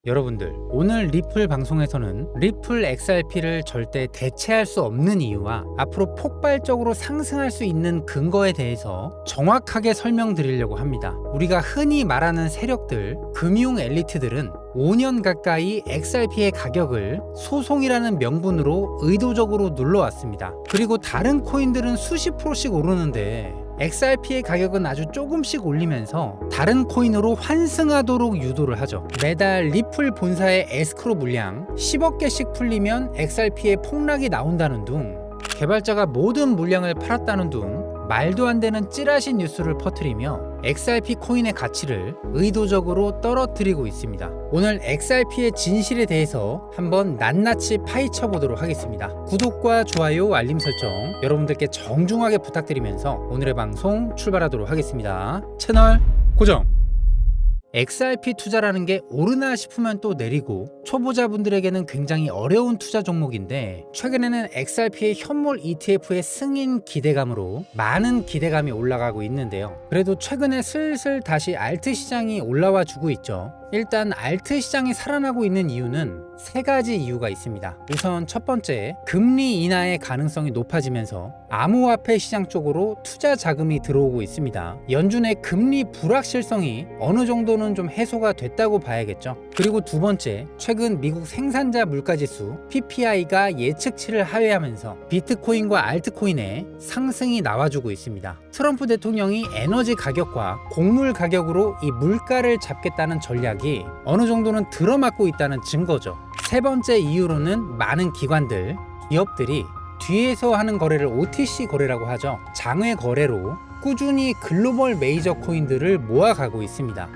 여러분들, 오늘 리플 방송에서는 리플 XRP를 절대 대체할 수 없는 이유와 앞으로 폭발적으로 상승할 수 있는 근거에 대해서 정확하게 설명드리려고 합니다. 우리가 흔히 말하는 세력들, 금융 엘리트들은 5년 가까이 XRP의 가격을 소송이라는 명분으로 의도적으로 눌러왔습니다. 그리고 다른 코인들은 수십 프로씩 오르는데 XRP의 가격은 아주 조금씩 올리면서 다른 코인으로 환승하도록 유도를 하죠. 매달 리플 본사의 에스크로 물량 10억 개씩 풀리면 XRP의 폭락이 나온다는 둥, 개발자가 모든 물량을 팔았다는 둥 말도 안 되는 찌라시 뉴스를 퍼뜨리며 XRP 코인의 가치를 의도적으로 떨어뜨리고 있습니다. 오늘 XRP의 진실에 대해서 한번 낱낱이 파헤쳐 보도록 하겠습니다. 구독과 좋아요, 알림 설정 여러분들께 정중하게 부탁드리면서 오늘의 방송 출발하도록 하겠습니다. 채널 고정! XRP 투자라는 게 오르나 싶으면 또 내리고 초보자분들에게는 굉장히 어려운 투자 종목인데, 최근에는 XRP의 현물 ETF의 승인 기대감으로 많은 기대감이 올라가고 있는데요. 그래도 최근에 슬슬 다시 알트 시장이 올라와 주고 있죠. 일단 알트 시장이 살아나고 있는 이유는 세 가지 이유가 있습니다. 우선 첫 번째, 금리 인하의 가능성이 높아지면서 암호화폐 시장 쪽으로 투자 자금이 들어오고 있습니다. 연준의 금리 불확실성이 어느 정도는 좀 해소가 됐다고 봐야겠죠. 그리고 두 번째, 최근 미국 생산자 물가지수 PPI가 예측치를 하회하면서 비트코인과 알트코인의 상승이 나와주고 있습니다. 트럼프 대통령이 에너지 가격과 곡물 가격으로 이 물가를 잡겠다는 전략이 어느 정도는 들어맞고 있다는 증거죠. 세 번째 이유로는 많은 기관들, 기업들이 뒤에서 하는 거래를 OTC 거래라고 하죠. 장외 거래로 꾸준히 글로벌 메이저 코인들을 모아가고 있습니다.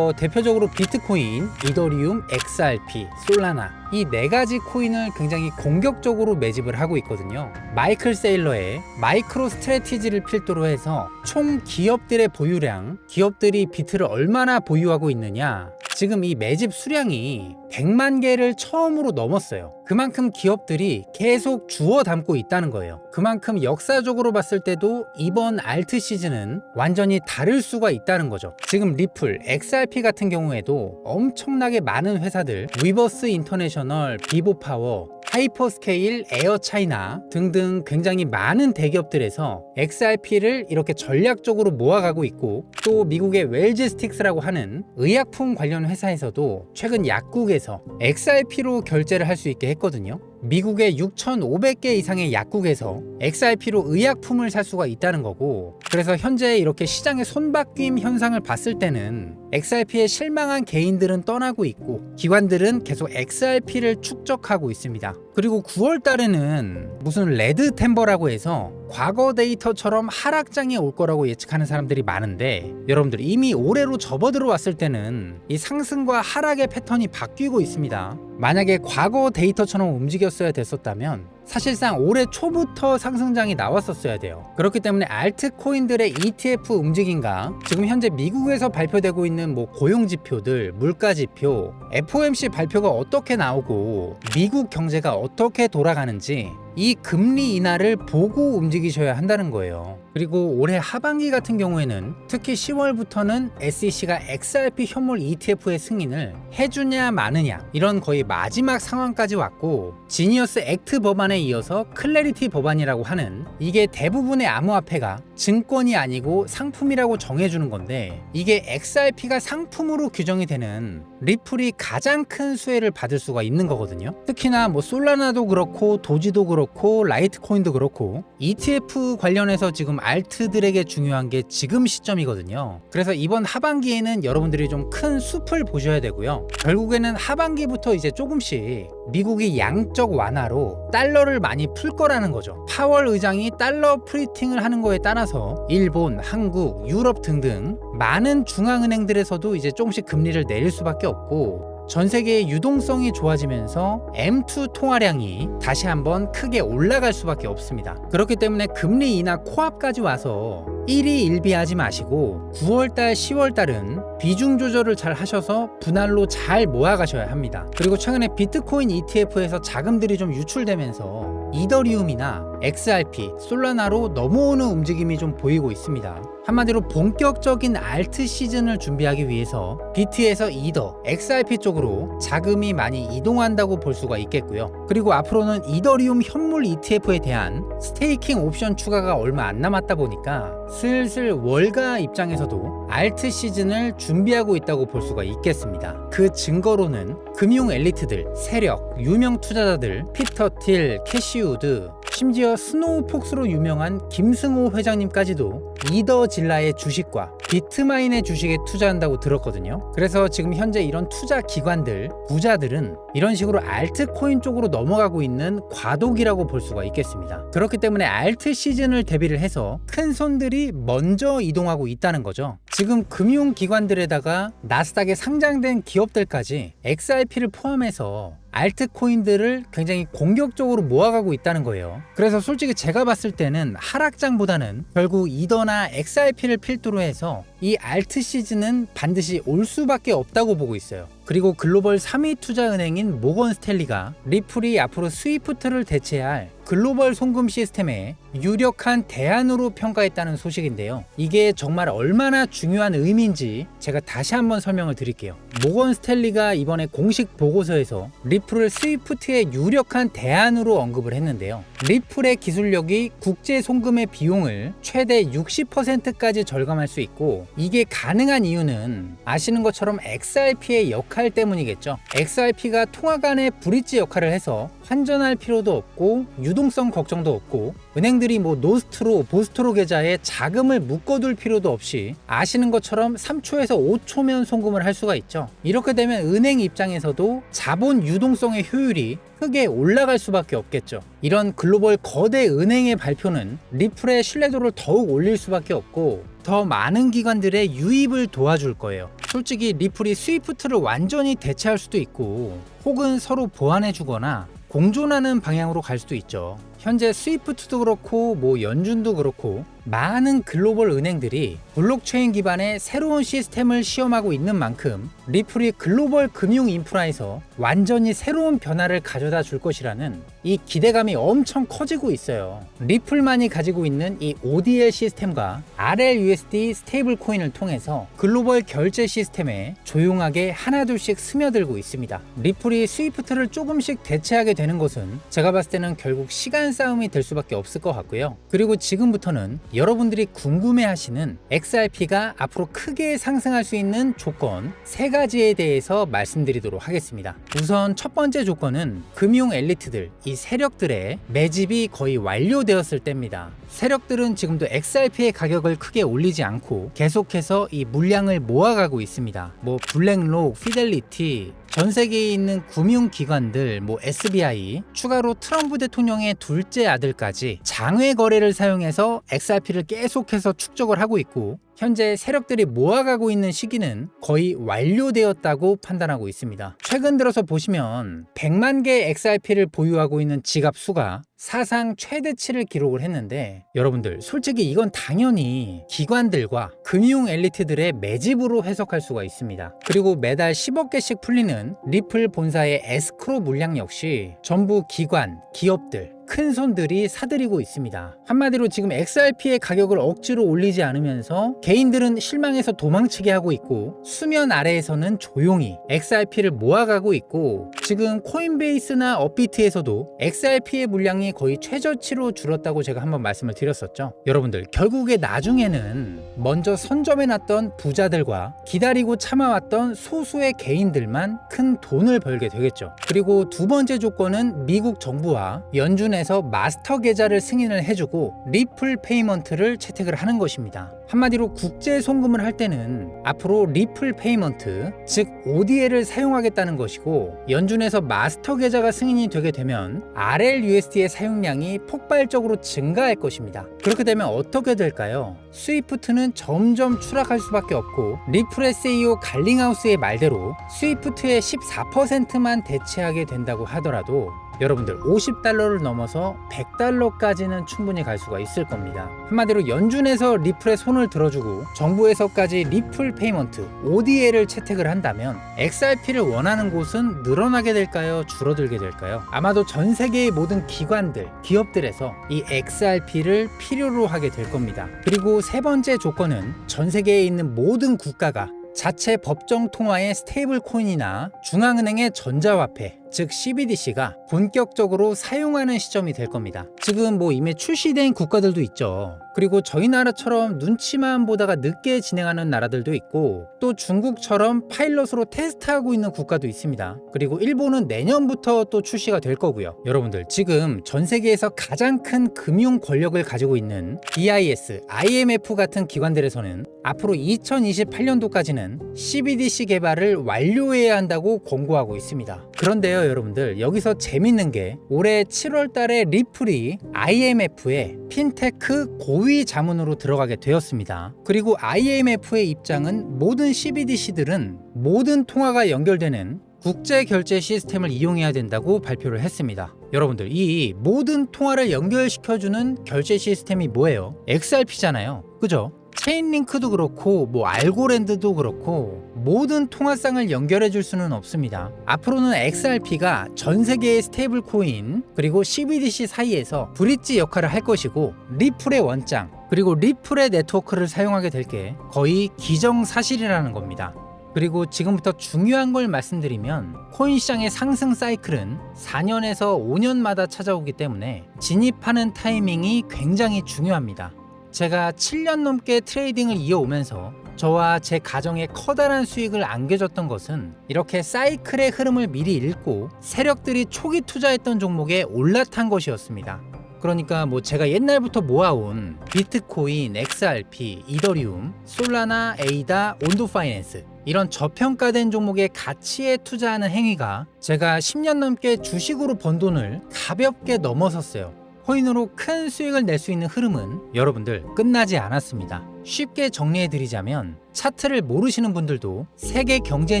대표적으로 비트코인, 이더리움, XRP, 솔라나 이 네 가지 코인을 굉장히 공격적으로 매집을 하고 있거든요. 마이클 세일러의 마이크로 스트래티지를 필두로 해서 총 기업들의 보유량, 기업들이 비트를 얼마나 보유하고 있느냐, 지금 이 매집 수량이 100만 개를 처음으로 넘었어요. 그만큼 기업들이 계속 주워 담고 있다는 거예요. 그만큼 역사적으로 봤을 때도 이번 알트 시즌은 완전히 다를 수가 있다는 거죠. 지금 리플, XRP 같은 경우에도 엄청나게 많은 회사들, 위버스 인터내셔널, 비보파워, 하이퍼스케일, 에어차이나 등등 굉장히 많은 대기업들에서 XRP를 이렇게 전략적으로 모아가고 있고, 또 미국의 웰즈스틱스라고 하는 의약품 관련 회사에서도 최근 약국에서 XRP로 결제를 할 수 있게 했거든요. 미국의 6,500개 이상의 약국에서 XRP로 의약품을 살 수가 있다는 거고, 그래서 현재 이렇게 시장의 손바뀜 현상을 봤을 때는 XRP에 실망한 개인들은 떠나고 있고 기관들은 계속 XRP를 축적하고 있습니다. 그리고 9월 달에는 무슨 레드 템버라고 해서 과거 데이터처럼 하락장이 올 거라고 예측하는 사람들이 많은데, 여러분들 이미 올해로 접어들어왔을 때는 이 상승과 하락의 패턴이 바뀌고 있습니다. 만약에 과거 데이터처럼 움직였어야 됐었다면 사실상 올해 초부터 상승장이 나왔었어야 돼요. 그렇기 때문에 알트코인들의 ETF 움직임과 지금 현재 미국에서 발표되고 있는 고용지표들, 물가지표, FOMC 발표가 어떻게 나오고 미국 경제가 어떻게 돌아가는지 이 금리 인하를 보고 움직이셔야 한다는 거예요. 그리고 올해 하반기 같은 경우에는 특히 10월부터는 SEC가 XRP 현물 ETF의 승인을 해주냐 마느냐, 이런 거의 마지막 상황까지 왔고, 지니어스 액트 법안에 이어서 클래리티 법안이라고 하는, 이게 대부분의 암호화폐가 증권이 아니고 상품이라고 정해주는 건데, 이게 XRP가 상품으로 규정이 되는 리플이 가장 큰 수혜를 받을 수가 있는 거거든요. 특히나 솔라나도 그렇고 도지도 그렇고 라이트코인도 그렇고 ETF 관련해서 지금 알트들에게 중요한 게 지금 시점이거든요. 그래서 이번 하반기에는 여러분들이 좀 큰 숲을 보셔야 되고요. 결국에는 하반기부터 이제 조금씩 미국이 양적 완화로 달러를 많이 풀 거라는 거죠. 파월 의장이 달러 프리팅을 하는 거에 따라서 일본, 한국, 유럽 등등 많은 중앙은행들에서도 이제 조금씩 금리를 내릴 수밖에 없고, 전 세계의 유동성이 좋아지면서 M2 통화량이 다시 한번 크게 올라갈 수밖에 없습니다. 그렇기 때문에 금리 인하 코앞까지 와서 일희일비하지 마시고 9월달, 10월달은 비중 조절을 잘 하셔서 분할로 잘 모아가셔야 합니다. 그리고 최근에 비트코인 ETF에서 자금들이 좀 유출되면서 이더리움이나 XRP, 솔라나로 넘어오는 움직임이 좀 보이고 있습니다. 한마디로 본격적인 알트 시즌을 준비하기 위해서 비트에서 이더, XRP 쪽으로 쪽으로 자금이 많이 이동한다고 볼 수가 있겠고요. 그리고 앞으로는 이더리움 현물 ETF에 대한 스테이킹 옵션 추가가 얼마 안 남았다 보니까 슬슬 월가 입장에서도 알트 시즌을 준비하고 있다고 볼 수가 있겠습니다. 그 증거로는 금융 엘리트들, 세력, 유명 투자자들, 피터 틸, 캐시우드, 심지어 스노우폭스로 유명한 김승호 회장님까지도 이더질라의 주식과 비트마인의 주식에 투자한다고 들었거든요. 그래서 지금 현재 이런 투자 기관들, 부자들은 이런 식으로 알트코인 쪽으로 넘어가고 있는 과도기라고 볼 수가 있겠습니다. 그렇기 때문에 알트 시즌을 대비를 해서 큰 손들이 먼저 이동하고 있다는 거죠. 지금 금융기관들에다가 나스닥에 상장된 기업들까지 XRP를 포함해서 알트코인들을 굉장히 공격적으로 모아가고 있다는 거예요. 그래서 솔직히 제가 봤을 때는 하락장보다는 결국 이더나 XRP를 필두로 해서 이 알트 시즌은 반드시 올 수밖에 없다고 보고 있어요. 그리고 글로벌 3위 투자은행인 모건 스탠리가 리플이 앞으로 스위프트를 대체할 글로벌 송금 시스템의 유력한 대안으로 평가했다는 소식인데요. 이게 정말 얼마나 중요한 의미인지 제가 다시 한번 설명을 드릴게요. 모건 스탠리가 이번에 공식 보고서에서 리플을 스위프트의 유력한 대안으로 언급을 했는데요. 리플의 기술력이 국제 송금의 비용을 최대 60%까지 절감할 수 있고, 이게 가능한 이유는 아시는 것처럼 XRP의 역할 때문이겠죠. XRP가 통화 간의 브릿지 역할을 해서 환전할 필요도 없고 유동성 걱정도 없고, 은행들이 노스트로, 보스트로 계좌에 자금을 묶어둘 필요도 없이 아시는 것처럼 3초에서 5초면 송금을 할 수가 있죠. 이렇게 되면 은행 입장에서도 자본 유동성의 효율이 크게 올라갈 수밖에 없겠죠. 이런 글로벌 거대 은행의 발표는 리플의 신뢰도를 더욱 올릴 수밖에 없고 더 많은 기관들의 유입을 도와줄 거예요. 솔직히 리플이 스위프트를 완전히 대체할 수도 있고, 혹은 서로 보완해 주거나 공존하는 방향으로 갈 수도 있죠. 현재 스위프트도 그렇고 연준도 그렇고 많은 글로벌 은행들이 블록체인 기반의 새로운 시스템을 시험하고 있는 만큼 리플이 글로벌 금융 인프라에서 완전히 새로운 변화를 가져다 줄 것이라는 이 기대감이 엄청 커지고 있어요. 리플만이 가지고 있는 이 ODL 시스템과 RLUSD 스테이블 코인을 통해서 글로벌 결제 시스템에 조용하게 하나둘씩 스며들고 있습니다. 리플이 스위프트를 조금씩 대체하게 되는 것은 제가 봤을 때는 결국 시간 싸움이 될 수밖에 없을 것 같고요. 그리고 지금부터는 여러분들이 궁금해하시는 XRP가 앞으로 크게 상승할 수 있는 조건 3가지에 대해서 말씀드리도록 하겠습니다. 우선 첫 번째 조건은 금융 엘리트들, 이 세력들의 매집이 거의 완료되었을 때입니다. 세력들은 지금도 XRP의 가격을 크게 올리지 않고 계속해서 이 물량을 모아가고 있습니다. 블랙록, 피델리티, 전 세계에 있는 금융기관들, SBI, 추가로 트럼프 대통령의 둘째 아들까지 장외 거래를 사용해서 XRP를 계속해서 축적을 하고 있고, 현재 세력들이 모아가고 있는 시기는 거의 완료되었다고 판단하고 있습니다. 최근 들어서 보시면 100만 개의 XRP를 보유하고 있는 지갑 수가 사상 최대치를 기록을 했는데, 여러분들 솔직히 이건 당연히 기관들과 금융 엘리트들의 매집으로 해석할 수가 있습니다. 그리고 매달 10억 개씩 풀리는 리플 본사의 에스크로 물량 역시 전부 기관, 기업들, 큰 손들이 사들이고 있습니다. 한마디로 지금 XRP의 가격을 억지로 올리지 않으면서 개인들은 실망해서 도망치게 하고 있고, 수면 아래에서는 조용히 XRP를 모아가고 있고, 지금 코인베이스나 업비트에서도 XRP의 물량이 거의 최저치로 줄었다고 제가 한번 말씀을 드렸었죠. 여러분들 결국에 나중에는 먼저 선점해놨던 부자들과 기다리고 참아왔던 소수의 개인들만 큰 돈을 벌게 되겠죠. 그리고 두 번째 조건은 미국 정부와 연준에서 마스터 계좌를 승인을 해주고 리플 페이먼트를 채택을 하는 것입니다. 한마디로 국제 송금을 할 때는 앞으로 리플 페이먼트, 즉 ODL을 사용하겠다는 것이고, 연준에서 마스터 계좌가 승인이 되게 되면 RLUSD의 사용량이 폭발적으로 증가할 것입니다. 그렇게 되면 어떻게 될까요? 스위프트는 점점 추락할 수밖에 없고, 리플의 CEO 갈링하우스의 말대로 스위프트의 14%만 대체하게 된다고 하더라도 여러분들 $50를 넘어서 $100까지는 충분히 갈 수가 있을 겁니다. 한마디로 연준에서 리플에 손을 들어주고 정부에서까지 리플 페이먼트, ODL을 채택을 한다면 XRP를 원하는 곳은 늘어나게 될까요? 줄어들게 될까요? 아마도 전 세계의 모든 기관들, 기업들에서 이 XRP를 필요로 하게 될 겁니다. 그리고 세 번째 조건은 전 세계에 있는 모든 국가가 자체 법정 통화의 스테이블 코인이나 중앙은행의 전자화폐, 즉 CBDC가 본격적으로 사용하는 시점이 될 겁니다. 지금 이미 출시된 국가들도 있죠. 그리고 저희 나라처럼 눈치만 보다가 늦게 진행하는 나라들도 있고, 또 중국처럼 파일럿으로 테스트하고 있는 국가도 있습니다. 그리고 일본은 내년부터 또 출시가 될 거고요. 여러분들, 지금 전 세계에서 가장 큰 금융 권력을 가지고 있는 BIS, IMF 같은 기관들에서는 앞으로 2028년도까지는 CBDC 개발을 완료해야 한다고 권고하고 있습니다. 그런데요, 여러분들, 여기서 재밌는 게 올해 7월 달에 리플이 IMF의 핀테크 고위 자문으로 들어가게 되었습니다. 그리고 IMF의 입장은 모든 CBDC들은 모든 통화가 연결되는 국제 결제 시스템을 이용해야 된다고 발표를 했습니다. 여러분들, 이 모든 통화를 연결시켜주는 결제 시스템이 뭐예요? XRP잖아요. 그죠? 체인링크도 그렇고 알고랜드도 그렇고 모든 통화상을 연결해 줄 수는 없습니다. 앞으로는 XRP가 전 세계의 스테이블 코인 그리고 CBDC 사이에서 브릿지 역할을 할 것이고, 리플의 원장 그리고 리플의 네트워크를 사용하게 될 게 거의 기정사실이라는 겁니다. 그리고 지금부터 중요한 걸 말씀드리면, 코인 시장의 상승 사이클은 4년에서 5년마다 찾아오기 때문에 진입하는 타이밍이 굉장히 중요합니다. 제가 7년 넘게 트레이딩을 이어오면서 저와 제 가정에 커다란 수익을 안겨줬던 것은 이렇게 사이클의 흐름을 미리 읽고 세력들이 초기 투자했던 종목에 올라탄 것이었습니다. 그러니까 제가 옛날부터 모아온 비트코인, XRP, 이더리움, 솔라나, 에이다, 온도파이낸스, 이런 저평가된 종목의 가치에 투자하는 행위가 제가 10년 넘게 주식으로 번 돈을 가볍게 넘어섰어요. 코인으로 큰 수익을 낼 수 있는 흐름은 여러분들 끝나지 않았습니다. 쉽게 정리해드리자면, 차트를 모르시는 분들도, 세계 경제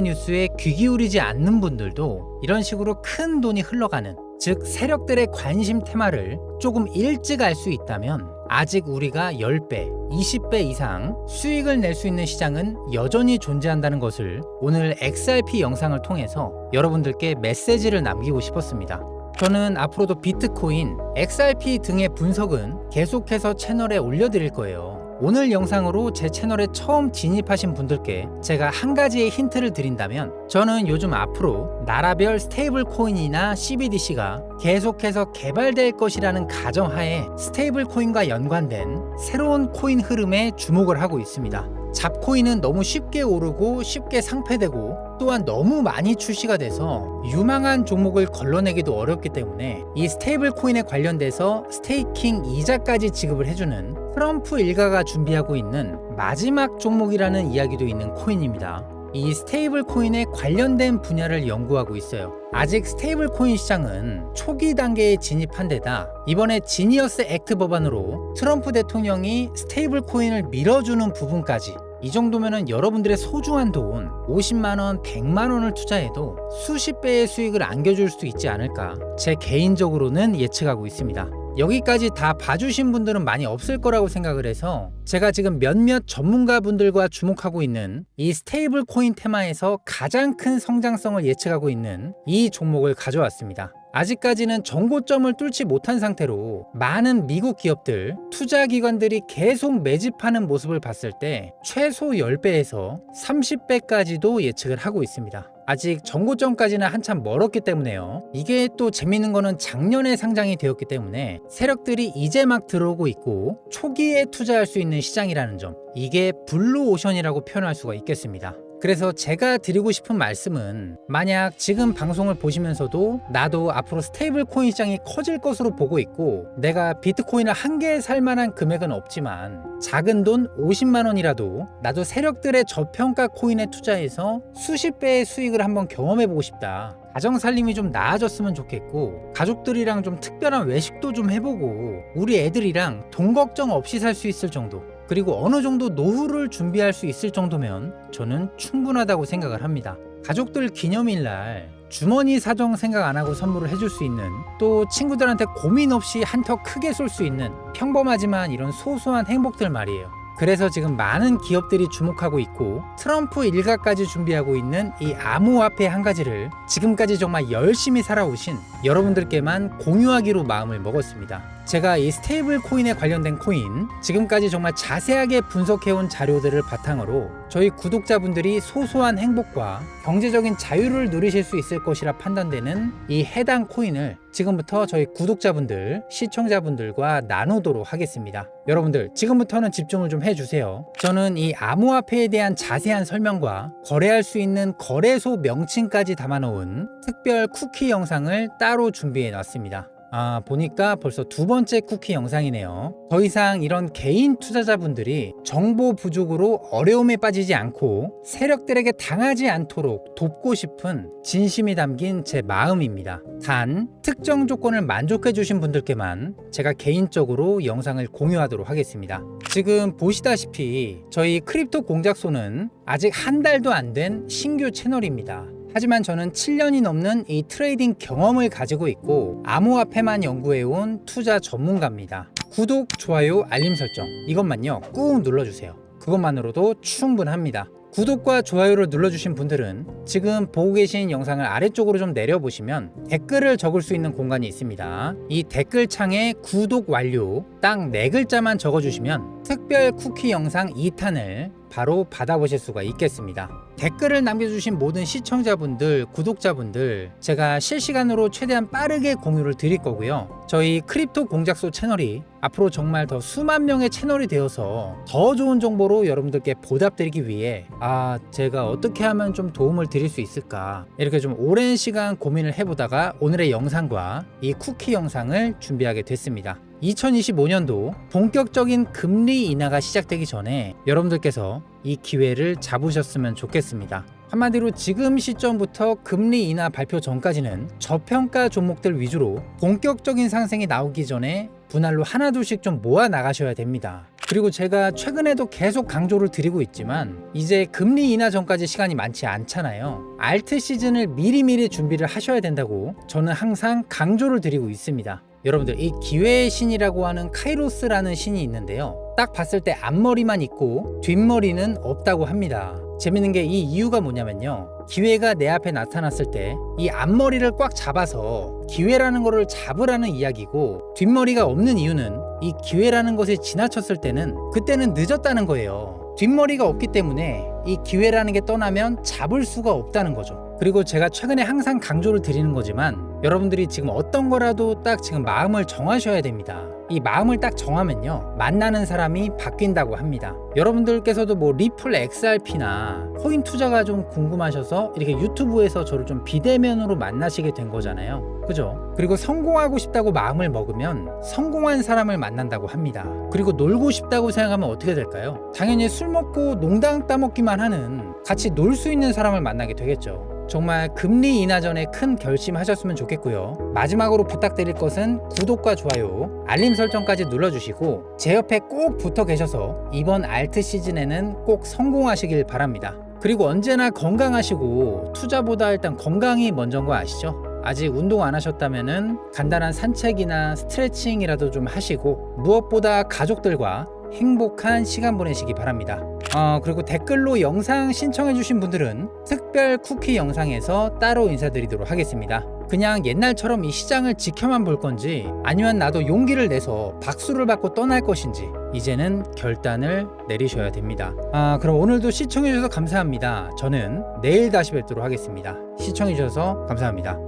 뉴스에 귀 기울이지 않는 분들도 이런 식으로 큰 돈이 흘러가는, 즉 세력들의 관심 테마를 조금 일찍 알 수 있다면 아직 우리가 10배, 20배 이상 수익을 낼 수 있는 시장은 여전히 존재한다는 것을 오늘 XRP 영상을 통해서 여러분들께 메시지를 남기고 싶었습니다. 저는 앞으로도 비트코인, XRP 등의 분석은 계속해서 채널에 올려드릴 거예요. 오늘 영상으로 제 채널에 처음 진입하신 분들께 제가 한 가지의 힌트를 드린다면, 저는 요즘 앞으로 나라별 스테이블 코인이나 CBDC가 계속해서 개발될 것이라는 가정하에 스테이블 코인과 연관된 새로운 코인 흐름에 주목을 하고 있습니다. 잡코인은 너무 쉽게 오르고 쉽게 상폐되고, 또한 너무 많이 출시가 돼서 유망한 종목을 걸러내기도 어렵기 때문에 이 스테이블 코인에 관련돼서 스테이킹 이자까지 지급을 해주는 트럼프 일가가 준비하고 있는 마지막 종목이라는 이야기도 있는 코인입니다. 이 스테이블 코인에 관련된 분야를 연구하고 있어요. 아직 스테이블 코인 시장은 초기 단계에 진입한 데다 이번에 지니어스 액트 법안으로 트럼프 대통령이 스테이블 코인을 밀어주는 부분까지, 이 정도면은 여러분들의 소중한 돈 50만원, 100만원을 투자해도 수십 배의 수익을 안겨줄 수 있지 않을까, 제 개인적으로는 예측하고 있습니다. 여기까지 다 봐주신 분들은 많이 없을 거라고 생각을 해서 제가 지금 몇몇 전문가분들과 주목하고 있는 이 스테이블 코인 테마에서 가장 큰 성장성을 예측하고 있는 이 종목을 가져왔습니다. 아직까지는 정고점을 뚫지 못한 상태로 많은 미국 기업들, 투자기관들이 계속 매집하는 모습을 봤을 때 최소 10배에서 30배까지도 예측을 하고 있습니다. 아직 정고점까지는 한참 멀었기 때문에요. 이게 또 재밌는 거는 작년에 상장이 되었기 때문에 세력들이 이제 막 들어오고 있고 초기에 투자할 수 있는 시장이라는 점, 이게 블루오션이라고 표현할 수가 있겠습니다. 그래서 제가 드리고 싶은 말씀은, 만약 지금 방송을 보시면서도 나도 앞으로 스테이블 코인 시장이 커질 것으로 보고 있고, 내가 비트코인을 한 개 살 만한 금액은 없지만 작은 돈 50만 원이라도 나도 세력들의 저평가 코인에 투자해서 수십 배의 수익을 한번 경험해보고 싶다, 가정 살림이 좀 나아졌으면 좋겠고, 가족들이랑 좀 특별한 외식도 좀 해보고, 우리 애들이랑 돈 걱정 없이 살 수 있을 정도, 그리고 어느 정도 노후를 준비할 수 있을 정도면 저는 충분하다고 생각을 합니다. 가족들 기념일날 주머니 사정 생각 안 하고 선물을 해줄 수 있는, 또 친구들한테 고민 없이 한턱 크게 쏠 수 있는 평범하지만 이런 소소한 행복들 말이에요. 그래서 지금 많은 기업들이 주목하고 있고 트럼프 일가까지 준비하고 있는 이 암호화폐 한 가지를 지금까지 정말 열심히 살아오신 여러분들께만 공유하기로 마음을 먹었습니다. 제가 이 스테이블 코인에 관련된 코인 지금까지 정말 자세하게 분석해온 자료들을 바탕으로 저희 구독자분들이 소소한 행복과 경제적인 자유를 누리실 수 있을 것이라 판단되는 이 해당 코인을 지금부터 저희 구독자분들, 시청자분들과 나누도록 하겠습니다. 여러분들 지금부터는 집중을 좀 해주세요. 저는 이 암호화폐에 대한 자세한 설명과 거래할 수 있는 거래소 명칭까지 담아놓은 특별 쿠키 영상을 따로 준비해 놨습니다. 보니까 벌써 두 번째 쿠키 영상이네요. 더 이상 이런 개인 투자자분들이 정보 부족으로 어려움에 빠지지 않고 세력들에게 당하지 않도록 돕고 싶은 진심이 담긴 제 마음입니다. 단 특정 조건을 만족해 주신 분들께만 제가 개인적으로 영상을 공유하도록 하겠습니다. 지금 보시다시피 저희 크립토 공작소는 아직 한 달도 안 된 신규 채널입니다. 하지만 저는 7년이 넘는 이 트레이딩 경험을 가지고 있고 암호화폐만 연구해온 투자 전문가입니다. 구독, 좋아요, 알림 설정 이것만요 꾹 눌러주세요. 그것만으로도 충분합니다. 구독과 좋아요를 눌러주신 분들은 지금 보고 계신 영상을 아래쪽으로 좀 내려보시면 댓글을 적을 수 있는 공간이 있습니다. 이 댓글 창에 구독 완료 딱 4글자만 적어주시면 특별 쿠키 영상 2탄을 바로 받아보실 수가 있겠습니다. 댓글을 남겨주신 모든 시청자분들, 구독자분들 제가 실시간으로 최대한 빠르게 공유를 드릴 거고요. 저희 크립토 공작소 채널이 앞으로 정말 더 수만 명의 채널이 되어서 더 좋은 정보로 여러분들께 보답드리기 위해 제가 어떻게 하면 좀 도움을 드릴 수 있을까 이렇게 좀 오랜 시간 고민을 해보다가 오늘의 영상과 이 쿠키 영상을 준비하게 됐습니다. 2025년도 본격적인 금리 인하가 시작되기 전에 여러분들께서 이 기회를 잡으셨으면 좋겠습니다. 한마디로 지금 시점부터 금리 인하 발표 전까지는 저평가 종목들 위주로 본격적인 상승이 나오기 전에 분할로 하나둘씩 좀 모아 나가셔야 됩니다. 그리고 제가 최근에도 계속 강조를 드리고 있지만 이제 금리 인하 전까지 시간이 많지 않잖아요. 알트 시즌을 미리미리 준비를 하셔야 된다고 저는 항상 강조를 드리고 있습니다. 여러분들 이 기회의 신이라고 하는 카이로스라는 신이 있는데요. 딱 봤을 때 앞머리만 있고 뒷머리는 없다고 합니다. 재밌는 게 이 이유가 뭐냐면요. 기회가 내 앞에 나타났을 때 이 앞머리를 꽉 잡아서 기회라는 거를 잡으라는 이야기고 뒷머리가 없는 이유는 이 기회라는 것에 지나쳤을 때는 그때는 늦었다는 거예요. 뒷머리가 없기 때문에 이 기회라는 게 떠나면 잡을 수가 없다는 거죠. 그리고 제가 최근에 항상 강조를 드리는 거지만 여러분들이 지금 어떤 거라도 딱 지금 마음을 정하셔야 됩니다. 이 마음을 딱 정하면요 만나는 사람이 바뀐다고 합니다. 여러분들께서도 뭐 리플 XRP나 코인 투자가 좀 궁금하셔서 이렇게 유튜브에서 저를 좀 비대면으로 만나시게 된 거잖아요. 그죠? 그리고 성공하고 싶다고 마음을 먹으면 성공한 사람을 만난다고 합니다. 그리고 놀고 싶다고 생각하면 어떻게 될까요? 당연히 술 먹고 농당 따먹기만 하는 같이 놀 수 있는 사람을 만나게 되겠죠. 정말 금리 인하 전에 큰 결심하셨으면 좋겠고요. 마지막으로 부탁드릴 것은 구독과 좋아요, 알림 설정까지 눌러주시고 제 옆에 꼭 붙어 계셔서 이번 알트 시즌에는 꼭 성공하시길 바랍니다. 그리고 언제나 건강하시고 투자보다 일단 건강이 먼저인 거 아시죠? 아직 운동 안 하셨다면은 간단한 산책이나 스트레칭이라도 좀 하시고 무엇보다 가족들과 행복한 시간 보내시기 바랍니다. 그리고 댓글로 영상 신청해주신 분들은 특별 쿠키 영상에서 따로 인사드리도록 하겠습니다. 그냥 옛날처럼 이 시장을 지켜만 볼 건지 아니면 나도 용기를 내서 박수를 받고 떠날 것인지 이제는 결단을 내리셔야 됩니다. 그럼 오늘도 시청해주셔서 감사합니다. 저는 내일 다시 뵙도록 하겠습니다. 시청해주셔서 감사합니다.